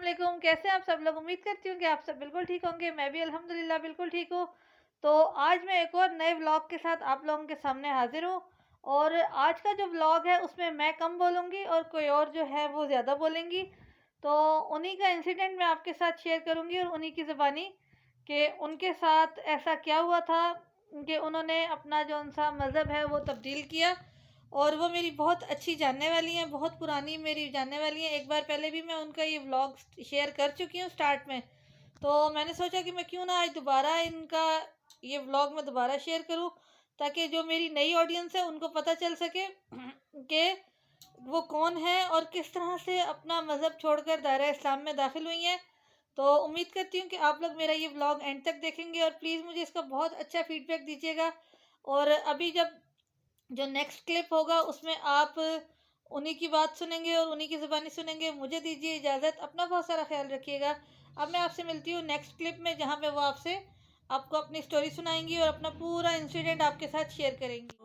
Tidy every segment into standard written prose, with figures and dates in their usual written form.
वालेकुम। कैसे हैं आप सब लोग? उम्मीद करती हूँ कि आप सब बिल्कुल ठीक होंगे। मैं भी अल्हम्दुलिल्लाह बिल्कुल ठीक हूँ। तो आज मैं एक और नए व्लॉग के साथ आप लोगों के सामने हाजिर हूँ। और आज का जो व्लॉग है उसमें मैं कम बोलूँगी और कोई और जो है वो ज़्यादा बोलेंगी। तो उन्हीं का इंसिडेंट मैं आपके साथ शेयर करूँगी और उन्हीं की ज़बानी कि उनके साथ ऐसा क्या हुआ था कि उन्होंने अपना जो सा मज़हब है वो तब्दील किया। और वो मेरी बहुत अच्छी जानने वाली हैं, बहुत पुरानी मेरी जानने वाली हैं। एक बार पहले भी मैं उनका ये व्लॉग शेयर कर चुकी हूँ स्टार्ट में। तो मैंने सोचा कि मैं क्यों ना आज दोबारा इनका ये व्लॉग मैं दोबारा शेयर करूँ, ताकि जो मेरी नई ऑडियंस है उनको पता चल सके कि वो कौन है और किस तरह से अपना मज़हब छोड़कर दायरा इस्लाम में दाखिल हुई हैं। तो उम्मीद करती हूँ कि आप लोग मेरा ये व्लॉग एंड तक देखेंगे और प्लीज़ मुझे इसका बहुत अच्छा फीडबैक दीजिएगा। और अभी जब जो नेक्स्ट क्लिप होगा उसमें आप उन्हीं की बात सुनेंगे और उन्हीं की ज़बानी सुनेंगे। मुझे दीजिए इजाज़त, अपना बहुत सारा ख्याल रखिएगा। अब मैं आपसे मिलती हूँ नेक्स्ट क्लिप में, जहाँ पे वो आपको अपनी स्टोरी सुनाएंगी और अपना पूरा इंसिडेंट आपके साथ शेयर करेंगी।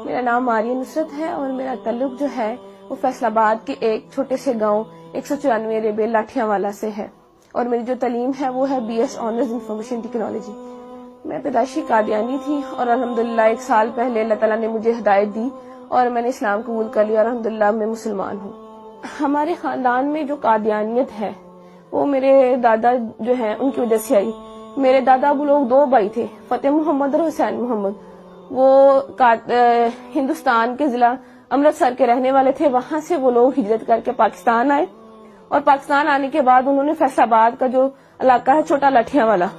मेरा नाम आर्या नुसरत है और मेरा ताल्लुक जो है वो फैसलाबाद के एक छोटे से गांव 194 रेबे लाठियावाला से है। और मेरी जो तालीम है वो है BS ऑनर्स इंफॉर्मेशन टेक्नोलॉजी। मैं पैदाइशी कादियानी थी और अल्हम्दुलिल्लाह 1 साल पहले अल्लाह ताला ने मुझे हिदायत दी और मैंने इस्लाम कबूल कर लिया और अल्हम्दुलिल्लाह मैं मुसलमान हूँ। हमारे खानदान में जो कादियानियत है वो मेरे दादा जो है उनकी वजह से आई। मेरे दादा वो लोग 2 भाई थे, फतेह मोहम्मद और हुसैन मोहम्मद। वो हिंदुस्तान के जिला अमृतसर के रहने वाले थे। वहां से वो लोग हिजरत करके पाकिस्तान आए और पाकिस्तान आने के बाद उन्होंने फैसलाबाद का जो इलाका है छोटा लाठियावाला,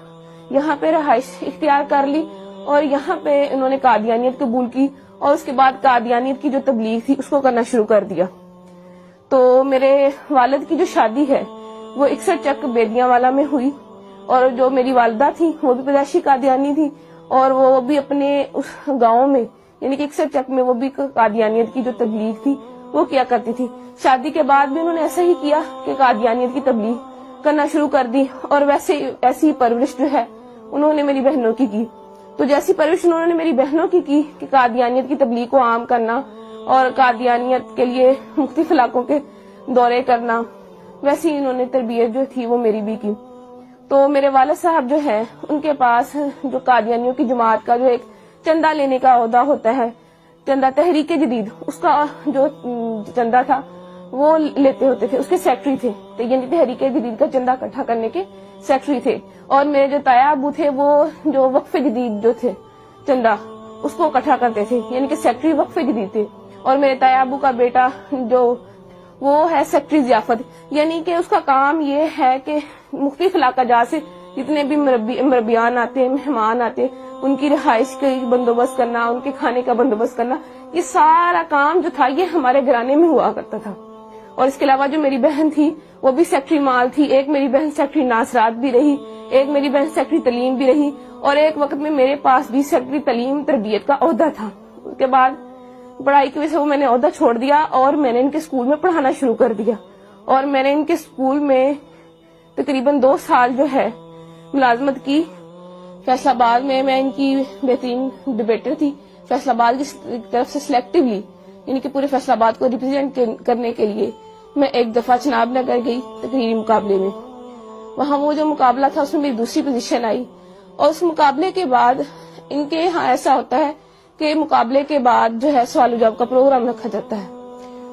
यहाँ पे रहाइश इख्तियार कर ली और यहाँ पे इन्होंने कादियानियत कबूल की और उसके बाद कादियानियत की जो तबलीग थी उसको करना शुरू कर दिया। तो मेरे वालिद की जो शादी है वो 61 चक बेदियावाला में हुई और जो मेरी वालिदा थी वो भी पैदाइशी कादियानी थी और वो भी अपने उस गांव में यानी कि 61 चक में वो भी कादियानियत की जो तबलीग थी वो किया करती थी। शादी के बाद भी उन्होंने ऐसा ही किया कि कादियानियत की तबलीग करना शुरू कर दी और वैसे ऐसी परवरिश जो है उन्होंने मेरी बहनों की। तो जैसी परवरिश उन्होंने मेरी बहनों की कि कादियानियत की तबलीग को आम करना और कादियानियत के लिए मुख्तलिफ इलाकों के दौरे करना, वैसी इन्होंने तरबियत जो थी वो मेरी भी की। तो मेरे वालिद साहब जो है उनके पास जो कादियानियों की जमात का जो एक चंदा लेने का ओहदा होता है, चंदा तहरीक जदीद, उसका जो चंदा था वो लेते होते थे, उसके सेक्रेटरी थे। तो यानी तहरीक जदीद का चंदा इकट्ठा करने के सेक्रेटरी थे। और मेरे जो ताया अबू थे वो जो वक्फ जदीद जो थे चंदा उसको इकट्ठा करते थे, यानी कि सेक्रेटरी वक्फ जदीद थे। और मेरे ताया अबू का बेटा जो वो है सेक्रेटरी जियाफत, यानी कि उसका काम ये है कि मुख्तलिफ इलाका जा से जितने भी मरबियान आते, मेहमान आते, उनकी रिहाइश का बंदोबस्त करना, उनके खाने का बंदोबस्त करना, ये सारा काम जो था ये हमारे घराने में हुआ करता था। और इसके अलावा जो मेरी बहन थी वो भी सेक्रेटरी माल थी। एक मेरी बहन सेक्रेटरी नासरात भी रही, एक मेरी बहन सेक्रेटरी तलीम भी रही और एक वक्त में मेरे पास भी सेक्रेटरी तलीम तरबियत का ओहदा था। उसके बाद पढ़ाई की वजह से वो मैंने ओहदा छोड़ दिया और मैंने इनके स्कूल में पढ़ाना शुरू कर दिया। और मैंने इनके स्कूल में तकरीबन 2 साल जो है मुलाजमत की। फैसलाबाद में मैं इनकी बेहतरीन डिबेटर थी। फैसलाबाद की तरफ से सिलेक्टिवली यानी कि पूरे फैसलाबाद को रिप्रेजेंट करने के लिए मैं एक दफा चनाब नगर गई तकरीरी मुकाबले में। वहां वो जो मुकाबला था उसमें मेरी दूसरी पोजीशन आई। और उस मुकाबले के बाद इनके यहाँ ऐसा होता है कि मुकाबले के बाद जो है सवाल जवाब का प्रोग्राम रखा जाता है।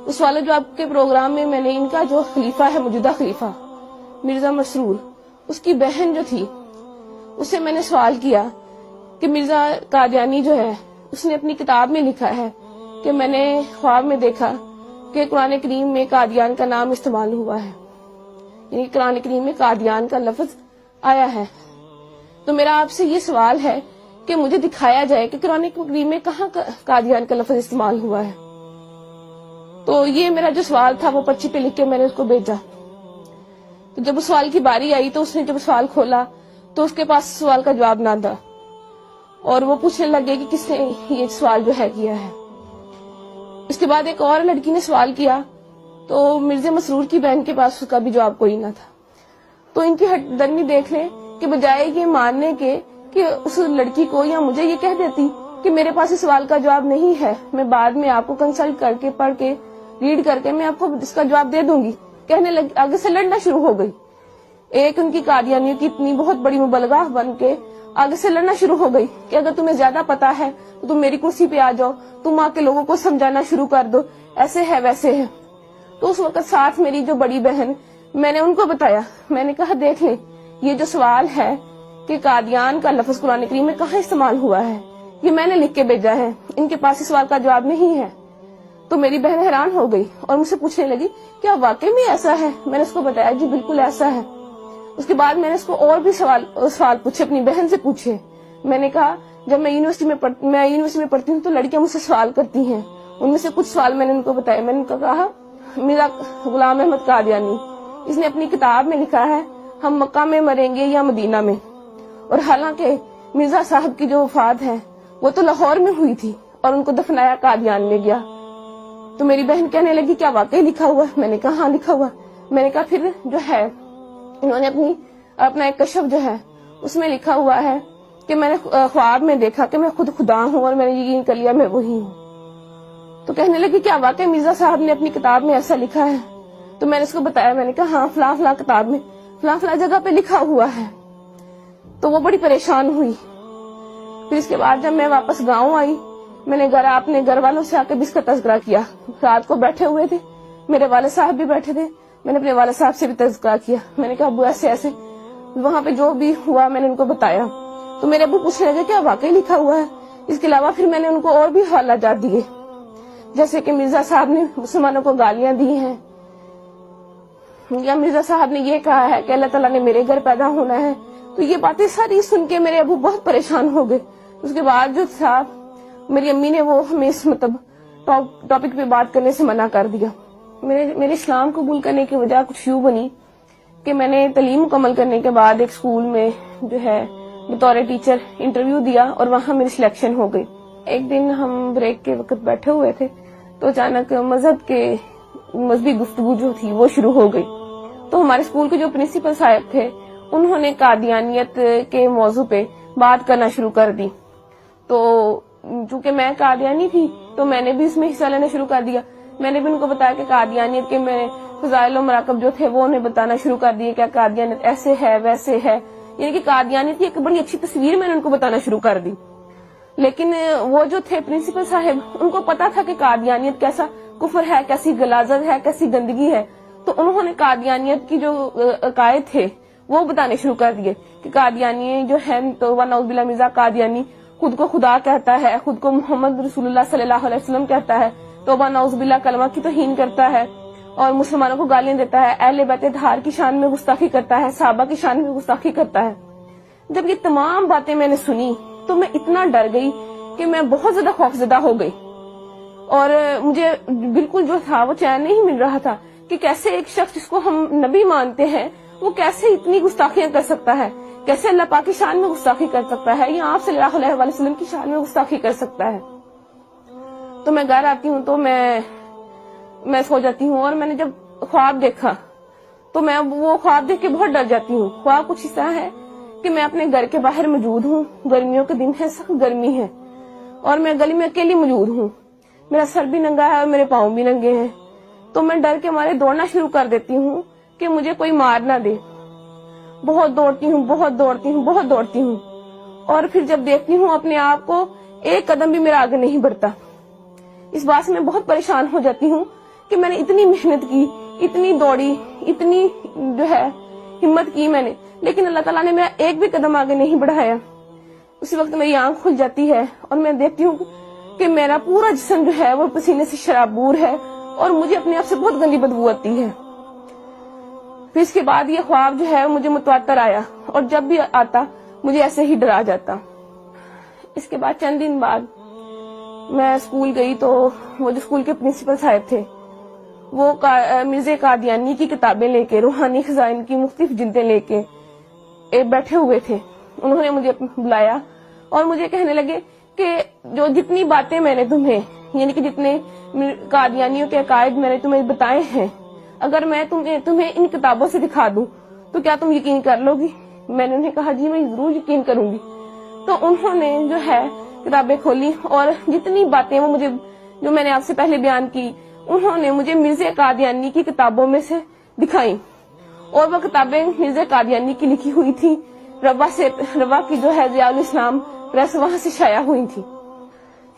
उस सवाल जवाब के प्रोग्राम में मैंने इनका जो खलीफा है, मौजूदा खलीफा मिर्जा मसरूर, उसकी बहन जो थी उससे मैंने सवाल किया कि मिर्जा कादियानी जो है उसने अपनी किताब में लिखा है कि मैंने ख्वाब में देखा कि कुरान करीम में कादियान का नाम इस्तेमाल हुआ है, यानी कुरान करीम में कादियान का लफ्ज आया है। तो मेरा आपसे ये सवाल है कि मुझे दिखाया जाए कि कुरान करीम में कहाँ कादियान का लफ्ज इस्तेमाल हुआ है। तो ये मेरा जो सवाल था वो पर्ची पे लिख के मैंने उसको भेजा। तो जब उस सवाल की बारी आई तो उसने जब सवाल खोला तो उसके पास सवाल का जवाब ना था और वो पूछने लगे कि किसने ये सवाल जो है किया है। इसके बाद एक और लड़की ने सवाल किया तो मिर्जा मसरूर की बहन के पास उसका भी जवाब कोई ना था। तो इनकी हटदर्मी देख लें कि बजाय ये मानने के कि उस लड़की को या मुझे ये कह देती कि मेरे पास इस सवाल का जवाब नहीं है, मैं बाद में आपको कंसल्ट करके पढ़ के रीड करके मैं आपको इसका जवाब दे दूंगी, کہنے لگی, آگے سے لڑنا شروع ہو گئی. ایک ان کی قادیانیوں کی اتنی بہت بڑی مبلغہ بن کے آگے سے لڑنا شروع ہو گئی کہ اگر تمہیں زیادہ پتا ہے تو تم میری کرسی پہ آ جاؤ, تم آ کے لوگوں کو سمجھانا شروع کر دو, ایسے ہے ویسے ہے. تو اس وقت ساتھ میری جو بڑی بہن, میں نے ان کو بتایا, میں نے کہا دیکھ لیں یہ جو سوال ہے کہ قادیان کا لفظ قرآن کریم میں کہاں استعمال ہوا ہے, یہ میں نے لکھ کے بھیجا ہے, ان کے پاس اس سوال کا جواب نہیں ہے. تو میری بہن حیران ہو گئی اور مجھ سے پوچھنے لگی کیا واقعی میں ایسا ہے. میں نے اس کو بتایا جی بالکل ایسا ہے. اس کے بعد میں نے اس کو اور بھی سوال پوچھے, اپنی بہن سے پوچھے. میں نے کہا جب میں یونیورسٹی میں پڑھتی ہوں تو لڑکیاں مجھ سے سوال کرتی ہیں, ان میں سے کچھ سوال میں نے ان کو بتایا. میں نے ان کو کہا میرا غلام احمد قادیانی, اس نے اپنی کتاب میں لکھا ہے ہم مکہ میں مریں گے یا مدینہ میں, اور حالانکہ مرزا صاحب کی جو وفات ہے وہ تو لاہور میں ہوئی تھی اور ان کو دفنایا قادیان میں گیا. تو میری بہن کہنے لگی کیا واقعی لکھا ہوا؟ میں نے کہا ہاں لکھا ہوا. میں نے کہا پھر جو ہے انہوں نے اپنا ایک کشف جو ہے اس میں لکھا ہوا ہے کہ میں نے خواب میں دیکھا کہ میں خود خدا ہوں اور میں نے یقین کر لیا میں وہی ہوں. تو کہنے لگی کیا واقعی مرزا صاحب نے اپنی کتاب میں ایسا لکھا ہے؟ تو میں نے اس کو بتایا, میں نے کہا ہاں فلاں فلاں کتاب میں فلاں فلاں جگہ پہ لکھا ہوا ہے. تو وہ بڑی پریشان ہوئی. پھر اس کے بعد جب میں واپس گاؤں آئی, میں نے اپنے گھر والوں سے آ کے بھی اس کا تذکرہ کیا. رات کو بیٹھے ہوئے تھے, میرے والد صاحب بھی بیٹھے تھے, میں نے اپنے والد صاحب سے بھی تذکرہ کیا. میں نے کہا ابو ایسے ایسے وہاں پہ جو بھی ہوا میں نے ان کو بتایا. تو میرے ابو پوچھنے لگے کیا واقعی لکھا ہوا ہے؟ اس کے علاوہ پھر میں نے ان کو اور بھی حوالات دیے, جیسے کہ مرزا صاحب نے مسلمانوں کو گالیاں دی ہیں, یا مرزا صاحب نے یہ کہا ہے کہ اللہ تعالیٰ نے میرے گھر پیدا ہونا ہے. تو یہ باتیں ساری سن کے میرے ابو بہت پریشان ہو گئے. اس کے بعد جو تھا میری امی نے وہ ہمیں اس ٹاپک پہ بات کرنے سے منع کر دیا. میرے اسلام قبول کرنے کی وجہ کچھ یوں بنی کہ میں نے تعلیم مکمل کرنے کے بعد ایک اسکول میں جو ہے بطور ٹیچر انٹرویو دیا اور وہاں میری سلیکشن ہو گئی. ایک دن ہم بریک کے وقت بیٹھے ہوئے تھے تو اچانک مذہبی گفتگو جو تھی وہ شروع ہو گئی. تو ہمارے اسکول کے جو پرنسپل صاحب تھے انہوں نے قادیانیت کے موضوع پہ بات کرنا شروع کر دی. تو چونکہ میں قادیانی تھی تو میں نے بھی اس میں حصہ لینا شروع کر دیا. میں نے بھی ان کو بتایا کہ قادیانیت کے میں فضائل و مراقب جو تھے وہ انہیں بتانا شروع کر دیے, کیا قادیانیت ایسے ہے ویسے ہے, یعنی کہ قادیانیت کی ایک بڑی اچھی تصویر میں نے ان کو بتانا شروع کر دی. لیکن وہ جو تھے پرنسپل صاحب, ان کو پتا تھا کہ قادیانیت کیسا کفر ہے, کیسی غلاظت ہے, کیسی گندگی ہے. تو انہوں نے قادیانیت کی جو عقائد تھے وہ بتانے شروع کر دیے کہ قادیانی جو ہے تو نعوذ باللہ مرزا قادیانی خود کو خدا کہتا ہے, خود کو محمد رسول اللہ صلی اللہ علیہ وسلم کہتا ہے, توبہ نعوذ باللہ کلمہ کی توہین کرتا ہے اور مسلمانوں کو گالیاں دیتا ہے, اہل بیت اطہار کی شان میں گستاخی کرتا ہے, صحابہ کی شان میں گستاخی کرتا ہے. جب یہ تمام باتیں میں نے سنی تو میں اتنا ڈر گئی کہ میں بہت زیادہ خوفزدہ ہو گئی, اور مجھے بالکل جو تھا وہ چین نہیں مل رہا تھا کہ کیسے ایک شخص جس کو ہم نبی مانتے ہیں وہ کیسے اتنی گستاخیاں کر سکتا ہے, کیسے اللہ پاک کی شان میں گستاخی کر سکتا ہے, یا آپ صلی اللہ علیہ وسلم کی شان میں گستاخی کر سکتا ہے. تو میں گھر آتی ہوں تو میں سو جاتی ہوں, اور میں نے جب خواب دیکھا تو میں وہ خواب دیکھ کے بہت ڈر جاتی ہوں. خواب کچھ اس طرح ہے کہ میں اپنے گھر کے باہر موجود ہوں, گرمیوں کے دن ہے, سخت گرمی ہے, اور میں گلی میں اکیلی موجود ہوں, میرا سر بھی ننگا ہے اور میرے پاؤں بھی ننگے ہیں. تو میں ڈر کے مارے دوڑنا شروع کر دیتی ہوں کہ مجھے کوئی مار نہ دے. بہت دوڑتی ہوں, اور پھر جب دیکھتی ہوں اپنے آپ کو ایک قدم بھی میرا آگے نہیں بڑھتا. اس بات سے میں بہت پریشان ہو جاتی ہوں کہ میں نے اتنی محنت کی, اتنی دوڑی, اتنی جو ہے ہمت کی میں نے, لیکن اللہ تعالیٰ نے میرا ایک بھی قدم آگے نہیں بڑھایا. اسی وقت میری آنکھ کھل جاتی ہے اور میں دیکھتی ہوں کہ میرا پورا جسم جو ہے وہ پسینے سے شرابور ہے اور مجھے اپنے آپ سے بہت گندی بدبو آتی ہے. پھر اس کے بعد یہ خواب جو ہے مجھے متواتر آیا, اور جب بھی آتا مجھے ایسے ہی ڈرا جاتا. اس کے بعد چند دن بعد میں اسکول گئی تو وہ جو اسکول کے پرنسپل صاحب تھے وہ مرزا قادیانی کی کتابیں لے کے, روحانی خزائن کی مختلف جلدیں لے کے بیٹھے ہوئے تھے. انہوں نے مجھے بلایا اور مجھے کہنے لگے کہ جو جتنی باتیں میں نے تمہیں, یعنی کہ جتنے قادیانیوں کے عقائد میں نے تمہیں بتائے ہیں, اگر میں تمہیں ان کتابوں سے دکھا دوں تو کیا تم یقین کر لو گی؟ میں نے انہیں کہا جی میں ضرور یقین کروں گی. تو انہوں نے جو ہے کتابیں کھولی اور جتنی باتیں وہ مجھے جو میں نے آپ سے پہلے بیان کی, انہوں نے مجھے مرزا قادیانی کی کتابوں میں سے दिखाई और वो किताबें मिर्जा कादियानी की लिखी हुई थी। रवा की जो है ज़ियाउल इस्लाम प्रेस वहां से शाया हुई थी।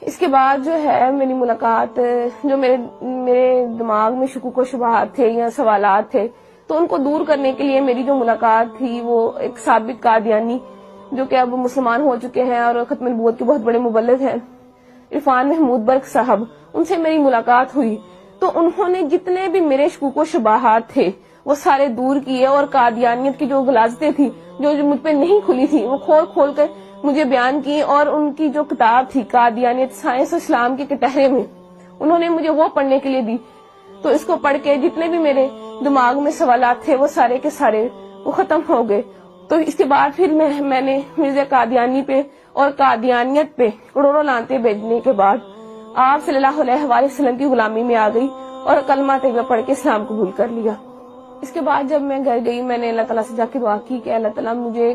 इसके बाद जो है मेरी मुलाकात, जो मेरे दिमाग में शुकूक व शुबहात थे या सवालात थे, तो उनको दूर करने के लिए मेरी जो मुलाकात थी वो एक साबिक कादियानी जो कि अब मुसलमान हो चुके हैं और खत्म नबूवत के बहुत बड़े मुबल्लिग हैं, इरफान महमूद बर्क साहब, उनसे मेरी मुलाकात हुई। तो उन्होंने जितने भी मेरे शुकूक व शुबहात थे वो सारे दूर किए और कादियानियत की जो गलाजतें थी जो मुझ पे नहीं खुली थी वो खोल खोल कर मुझे बयान की। और उनकी जो किताब थी कादियानियत साइंस और इस्लाम के कटहरे में, उन्होंने मुझे वो पढ़ने के लिए दी। तो इसको पढ़ के जितने भी मेरे दिमाग में सवालात थे वो सारे के सारे वो खत्म हो गए। तो इसके बाद फिर मैंने मिर्जा कादियानी पे और कादियानियत पे करोड़ों लानतें भेजने के बाद आप सल्लल्लाहु अलैहि वसल्लम की गुलामी में आ गई और कलमा तैयबा पढ़ के इस्लाम कबूल कर लिया। इसके बाद जब मैं घर गई, मैंने अल्लाह ताला से जाके दुआ की कि अल्लाह ताला मुझे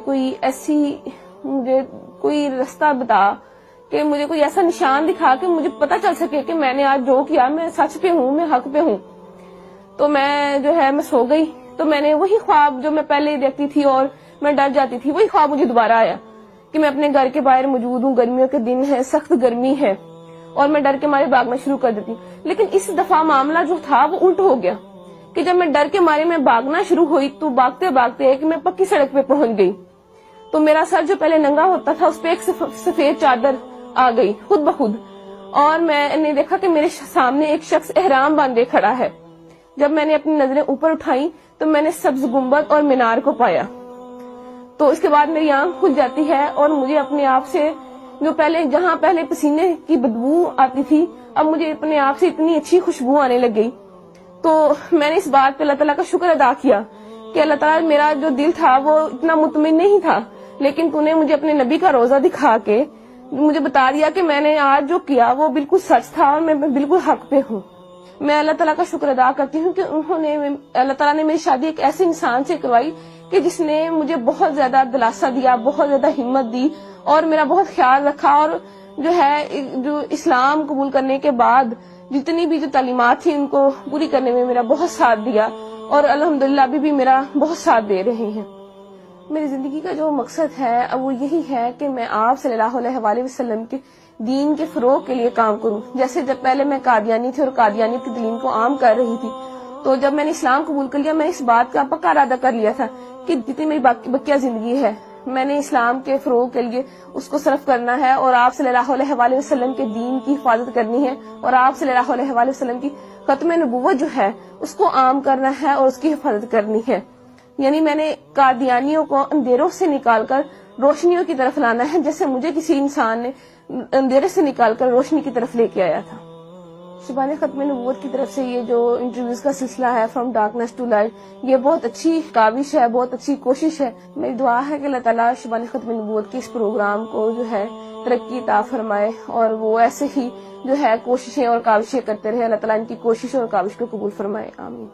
कोई रास्ता बता, कि मुझे कोई ऐसा निशान दिखा कि मुझे पता चल सके कि मैंने आज जो किया मैं सच पे हूँ, मैं हक पे हूँ। तो मैं सो गई। तो मैंने वही ख्वाब जो मैं पहले देखती थी और मैं डर जाती थी, वही ख्वाब मुझे दोबारा आया कि मैं अपने घर के बाहर मौजूद हूँ, गर्मियों के दिन है, सख्त गर्मी है और मैं डर के मारे भागना शुरू कर देती। लेकिन इस दफा मामला जो था वो उल्ट हो गया कि जब मैं डर के मारे में भागना शुरू हुई तो भागते भागते कि मैं पक्की सड़क पे पहुंच गई। तो मेरा सर जो पहले नंगा होता था उस पे एक सफेद चादर आ गई खुद ब खुद, और मैंने देखा कि मेरे सामने एक शख्स एहराम बांधे खड़ा है। जब मैंने अपनी नजरें ऊपर उठाई तो मैंने सब्ज गुंबद और मीनार को पाया। तो इसके बाद मेरी आंख खुल जाती है और मुझे अपने आप से जहाँ पहले पसीने की बदबू आती थी, अब मुझे अपने आप से इतनी अच्छी खुशबू आने लग गई। तो मैंने इस बात पे अल्लाह ताला का शुक्र अदा किया कि अल्लाह ताला, मेरा जो दिल था वो इतना मुतमिन नहीं था, लेकिन तूने मुझे अपने नबी का रोजा दिखा के मुझे बता दिया कि मैंने आज जो किया वो बिल्कुल सच था और मैं बिल्कुल हक पे हूँ। मैं अल्लाह ताला का शुक्र अदा करती हूँ कि अल्लाह ताला ने मेरी शादी एक ऐसे इंसान से करवाई कि जिसने मुझे बहुत ज्यादा दिलासा दिया, बहुत ज्यादा हिम्मत दी और मेरा बहुत ख्याल रखा। और जो इस्लाम कबूल करने के बाद जितनी भी जो तालीमात थी उनको पूरी करने में मेरा बहुत साथ दिया और अल्हम्दुलिल्लाह अभी भी मेरा बहुत साथ दे रहे हैं। मेरी जिंदगी का जो मकसद है अब वो यही है कि मैं आप सल्लल्लाहु अलैहि वसल्लम के दीन के फरोग के लिए काम करूं। जैसे जब पहले मैं कादियानी थी और कादियानियत की दीन को आम कर रही थी, तो जब मैंने इस्लाम कबूल कर लिया मैं इस बात का पक्का इरादा कर लिया था कि जितनी मेरी बकिया जिंदगी है मैंने इस्लाम के फरोग के लिए उसको सर्फ करना है और आप सल्लल्लाहु अलैहि वसल्लम के दीन की हिफाजत करनी है और आप सल्लल्लाहु अलैहि वसल्लम की खत्म नबूवत जो है उसको आम करना है और उसकी हिफाजत करनी है। यानी मैंने कादियानियों को अंधेरों से निकालकर रोशनियों की तरफ लाना है, जैसे मुझे किसी इंसान ने अंधेरे से निकालकर रोशनी की तरफ लेके आया था। शुबाने खत्म नबूवत की तरफ से ये जो इंटरव्यूज का सिलसिला है फ्रॉम डार्कनेस टू लाइट, ये बहुत अच्छी काविश है, बहुत अच्छी कोशिश है। मेरी दुआ है कि अल्लाह ताला शुबाने खत्म नबूवत के इस प्रोग्राम को जो है तरक्की अता फरमाए और वो ऐसे ही जो है कोशिशें और काविशें करते रहे। अल्लाह ताला इनकी कोशिश और काविश को कबूल फरमाए। आमीन।